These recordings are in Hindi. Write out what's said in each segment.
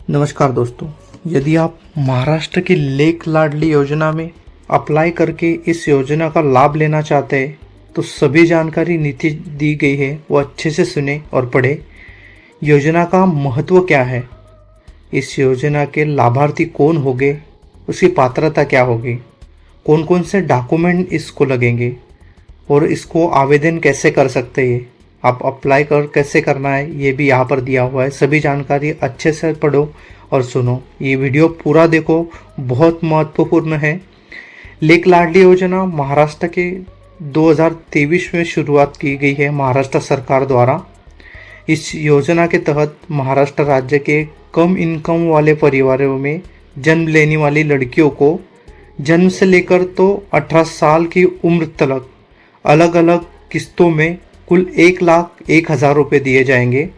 नमस्कार दोस्तों, यदि आप महाराष्ट्र की लेक लाडली योजना में अप्लाई करके इस योजना का लाभ लेना चाहते हैं तो सभी जानकारी नीचे दी गई है वो अच्छे से सुने और पढ़े। योजना का महत्व क्या है, इस योजना के लाभार्थी कौन होंगे, उसकी पात्रता क्या होगी, कौन कौन से डॉक्यूमेंट इसको लगेंगे और इसको आवेदन कैसे कर सकते हैं, आप अप्लाई कैसे करना है ये भी यहाँ पर दिया हुआ है। सभी जानकारी अच्छे से पढ़ो और सुनो, ये वीडियो पूरा देखो, बहुत महत्वपूर्ण है। लेक लाडली योजना महाराष्ट्र के 2023 में शुरुआत की गई है महाराष्ट्र सरकार द्वारा। इस योजना के तहत महाराष्ट्र राज्य के कम इनकम वाले परिवारों में जन्म लेने वाली लड़कियों को जन्म से लेकर तो 18 साल की उम्र तक अलग अलग किस्तों में कुल 1,01,000 रुपये दिए जाएंगे।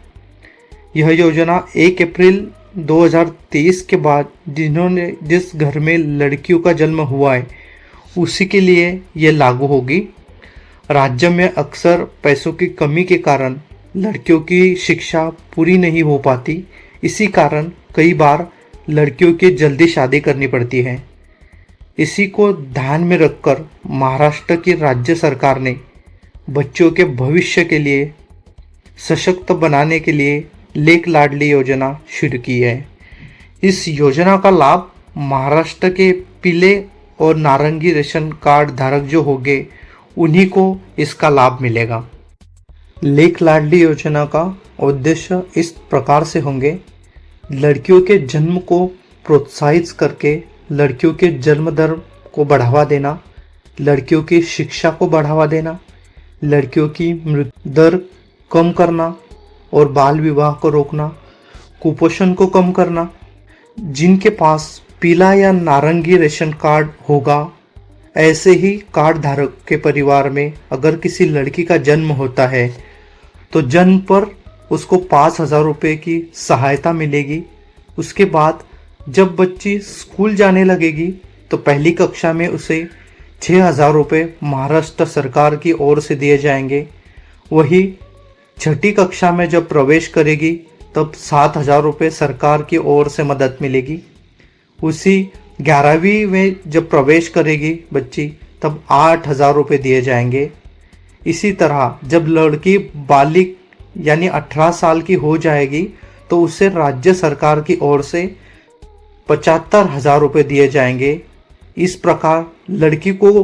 यह योजना 1 अप्रैल 2023 के बाद जिस घर में लड़कियों का जन्म हुआ है उसी के लिए ये लागू होगी। राज्य में अक्सर पैसों की कमी के कारण लड़कियों की शिक्षा पूरी नहीं हो पाती, इसी कारण कई बार लड़कियों की जल्दी शादी करनी पड़ती है। इसी को ध्यान में रखकर महाराष्ट्र की राज्य सरकार ने बच्चों के भविष्य के लिए सशक्त बनाने के लिए लेक लाडली योजना शुरू की है। इस योजना का लाभ महाराष्ट्र के पीले और नारंगी रेशन कार्ड धारक जो होंगे उन्हीं को इसका लाभ मिलेगा। लेक लाडली योजना का उद्देश्य इस प्रकार से होंगे: लड़कियों के जन्म को प्रोत्साहित करके लड़कियों के जन्म दर को बढ़ावा देना, लड़कियों की शिक्षा को बढ़ावा देना, लड़कियों की मृत्यु दर कम करना और बाल विवाह को रोकना, कुपोषण को कम करना। जिनके पास पीला या नारंगी रेशन कार्ड होगा, ऐसे ही कार्ड धारक के परिवार में अगर किसी लड़की का जन्म होता है तो जन्म पर उसको 5,000 रुपये की सहायता मिलेगी। उसके बाद जब बच्ची स्कूल जाने लगेगी तो पहली कक्षा में उसे 6,000 रुपये महाराष्ट्र सरकार की ओर से दिए जाएंगे। वही छठी कक्षा में जब प्रवेश करेगी तब 7,000 रुपये सरकार की ओर से मदद मिलेगी। उसी 11वीं में जब प्रवेश करेगी बच्ची तब 8,000 रुपये दिए जाएंगे। इसी तरह जब लड़की बालिग यानी 18 साल की हो जाएगी तो उसे राज्य सरकार की ओर से 75,000 रुपये दिए जाएंगे। इस प्रकार लड़की को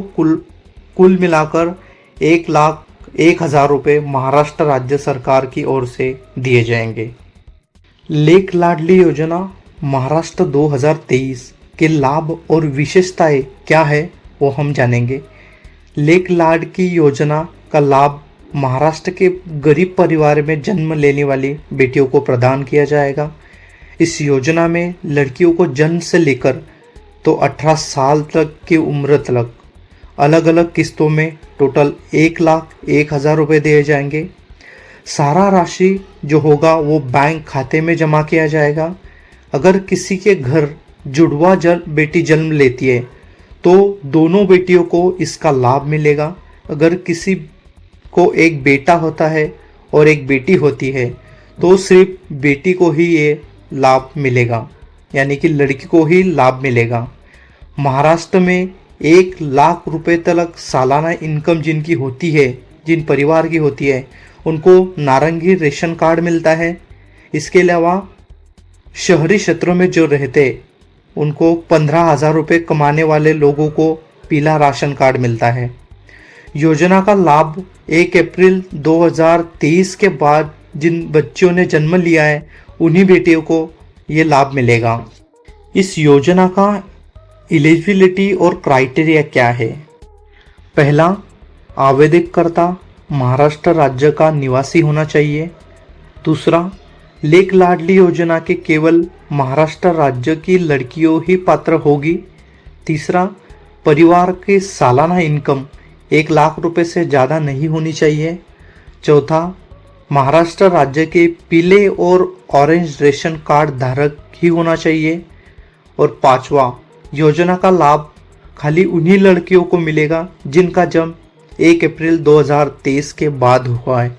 कुल मिलाकर 1,01,000 रुपये महाराष्ट्र राज्य सरकार की ओर से दिए जाएंगे। लेक लाडली योजना महाराष्ट्र 2023 के लाभ और विशेषताएं क्या है वो हम जानेंगे। लेक लाड की योजना का लाभ महाराष्ट्र के गरीब परिवार में जन्म लेने वाली बेटियों को प्रदान किया जाएगा। इस योजना में लड़कियों को जन्म से लेकर तो 18 साल तक की उम्र तक अलग अलग किस्तों में टोटल 1,01,000 रुपये दिए जाएंगे। सारा राशि जो होगा वो बैंक खाते में जमा किया जाएगा। अगर किसी के घर जुड़वा बेटी जन्म लेती है तो दोनों बेटियों को इसका लाभ मिलेगा। अगर किसी को एक बेटा होता है और एक बेटी होती है तो सिर्फ बेटी को ही ये लाभ मिलेगा, यानी कि लड़की को ही लाभ मिलेगा। महाराष्ट्र में 1,00,000 रुपये तक सालाना इनकम जिनकी होती है, जिन परिवार की होती है, उनको नारंगी रेशन कार्ड मिलता है। इसके अलावा शहरी क्षेत्रों में जो रहते उनको 15,000 रुपये कमाने वाले लोगों को पीला राशन कार्ड मिलता है। योजना का लाभ 1 अप्रैल 2023 के बाद जिन बच्चों ने जन्म लिया है उन्हीं बेटियों को ये लाभ मिलेगा। इस योजना का एलिजिबिलिटी और क्राइटेरिया क्या है? पहला, आवेदनकर्ता महाराष्ट्र राज्य का निवासी होना चाहिए। दूसरा, लेक लाडली योजना के केवल महाराष्ट्र राज्य की लड़कियों ही पात्र होगी। तीसरा, परिवार की सालाना इनकम 1,00,000 रुपये से ज़्यादा नहीं होनी चाहिए। चौथा, महाराष्ट्र राज्य के पीले और ऑरेंज रेशन कार्ड धारक ही होना चाहिए। और पांचवा, योजना का लाभ खाली उन्हीं लड़कियों को मिलेगा जिनका जन्म 1 अप्रैल 2023 के बाद हुआ है।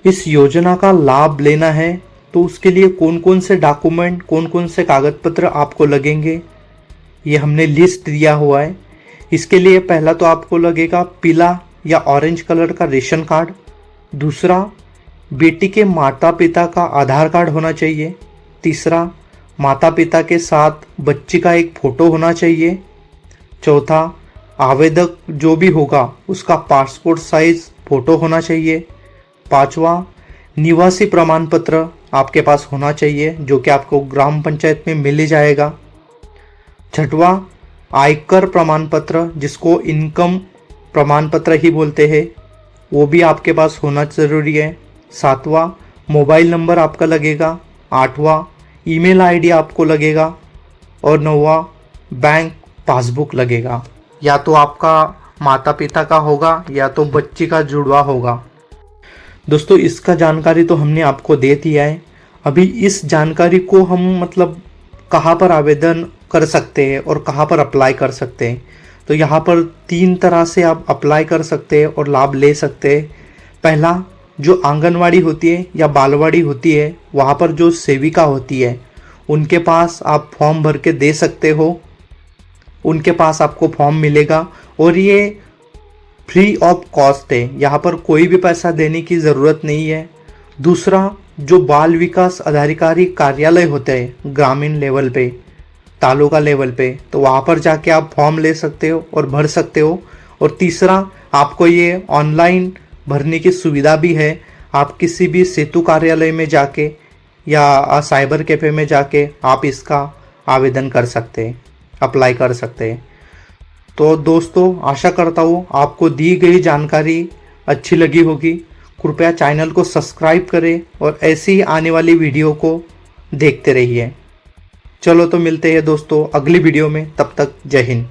इस योजना का लाभ लेना है तो उसके लिए कौन कौन से डॉक्यूमेंट, कौन कौन से कागज पत्र आपको लगेंगे, ये हमने लिस्ट दिया हुआ है। इसके लिए पहला तो आपको लगेगा पीला या ऑरेंज कलर का रेशन कार्ड। दूसरा, बेटी के माता पिता का आधार कार्ड होना चाहिए। तीसरा, माता पिता के साथ बच्ची का एक फ़ोटो होना चाहिए। चौथा, आवेदक जो भी होगा उसका पासपोर्ट साइज फ़ोटो होना चाहिए। पांचवा, निवासी प्रमाण पत्र आपके पास होना चाहिए, जो कि आपको ग्राम पंचायत में मिल ही जाएगा। छठवां, आयकर प्रमाण पत्र, जिसको इनकम प्रमाण पत्र ही बोलते हैं, वो भी आपके पास होना ज़रूरी है। सातवां, मोबाइल नंबर आपका लगेगा। आठवां, ईमेल आईडी आपको लगेगा। और नौवां, बैंक पासबुक लगेगा। या तो आपका माता पिता का होगा या तो बच्ची का जुड़वा होगा। दोस्तों, इसका जानकारी तो हमने आपको दे दिया है। अभी इस जानकारी को हम मतलब कहाँ पर आवेदन कर सकते हैं और कहाँ पर अप्लाई कर सकते हैं, तो यहाँ पर 3 तरह से आप अप्लाई कर सकते हैं और लाभ ले सकते हैं। पहला, जो आंगनवाड़ी होती है या बालवाड़ी होती है, वहाँ पर जो सेविका होती है उनके पास आप फॉर्म भर के दे सकते हो। उनके पास आपको फॉर्म मिलेगा और ये फ्री ऑफ कॉस्ट है, यहाँ पर कोई भी पैसा देने की ज़रूरत नहीं है। दूसरा, जो बाल विकास अधिकारी कार्यालय होते हैं ग्रामीण लेवल पे, तालुका लेवल पे, तो वहाँ पर जाके आप फॉर्म ले सकते हो और भर सकते हो। और तीसरा, आपको ये ऑनलाइन भरने की सुविधा भी है। आप किसी भी सेतु कार्यालय में जाके या साइबर कैफ़े में जाके आप इसका आवेदन कर सकते हैं, अप्लाई कर सकते हैं। तो दोस्तों, आशा करता हूँ आपको दी गई जानकारी अच्छी लगी होगी। कृपया चैनल को सब्सक्राइब करें और ऐसी ही आने वाली वीडियो को देखते रहिए। चलो तो मिलते हैं दोस्तों अगली वीडियो में, तब तक जय हिंद।